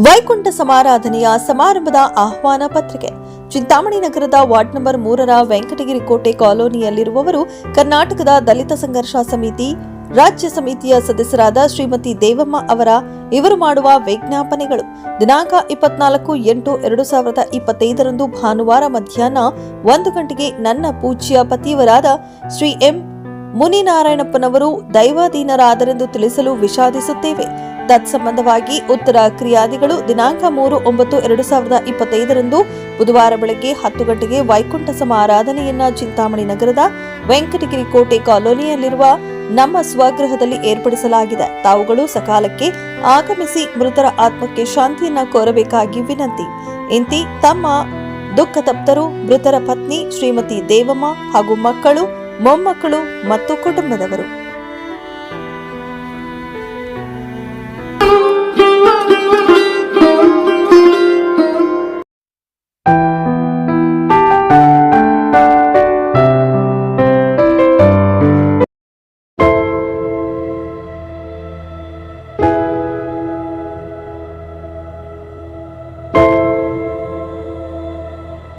ವೈಕುಂಠ ಸಮಾರಾಧನೆಯ ಸಮಾರಂಭದ ಆಹ್ವಾನ ಪತ್ರಿಕೆ. ಚಿಂತಾಮಣಿ ನಗರದ ವಾರ್ಡ್ ನಂಬರ್ 3ರ ವೆಂಕಟಗಿರಿ ಕೋಟೆ ಕಾಲೋನಿಯಲ್ಲಿರುವವರು ಕರ್ನಾಟಕದ ದಲಿತ ಸಂಘರ್ಷ ಸಮಿತಿ ರಾಜ್ಯ ಸಮಿತಿಯ ಸದಸ್ಯರಾದ ಶ್ರೀಮತಿ ದೇವಮ್ಮ ಇವರು ಮಾಡುವ ವಿಜ್ಞಾಪನೆಗಳು. ದಿನಾಂಕ 24/8/2025 ಭಾನುವಾರ ಮಧ್ಯಾಹ್ನ 1 ಗಂಟೆಗೆ ನನ್ನ ಪೂಜ್ಯ ಪತಿಯವರಾದ ಶ್ರೀ ಎಂ ಮುನಿನಾರಾಯಣಪ್ಪನವರು ದೈವಾಧೀನರಾದರೆಂದು ತಿಳಿಸಲು ವಿಷಾದಿಸುತ್ತೇವೆ. ತತ್ಸಂಬಂಧವಾಗಿ ಉತ್ತರ ಕ್ರಿಯಾದಿಗಳು ದಿನಾಂಕ 3/9/2025 ಬುಧವಾರ ಬೆಳಗ್ಗೆ 10 ಗಂಟೆಗೆ ವೈಕುಂಠ ಸಮಾರಾಧನೆಯನ್ನ ಚಿಂತಾಮಣಿ ನಗರದ ವೆಂಕಟಗಿರಿ ಕೋಟೆ ಕಾಲೋನಿಯಲ್ಲಿರುವ ನಮ್ಮ ಸ್ವಗೃಹದಲ್ಲಿ ಏರ್ಪಡಿಸಲಾಗಿದೆ. ತಾವುಗಳು ಸಕಾಲಕ್ಕೆ ಆಗಮಿಸಿ ಮೃತರ ಆತ್ಮಕ್ಕೆ ಶಾಂತಿಯನ್ನ ಕೋರಬೇಕಾಗಿ ವಿನಂತಿ. ಇಂತಿ ತಮ್ಮ ದುಃಖ ತಪ್ತರು ಮೃತರ ಪತ್ನಿ ಶ್ರೀಮತಿ ದೇವಮ್ಮ ಹಾಗೂ ಮಕ್ಕಳು, ಮೊಮ್ಮಕ್ಕಳು ಮತ್ತು ಕುಟುಂಬದವರು.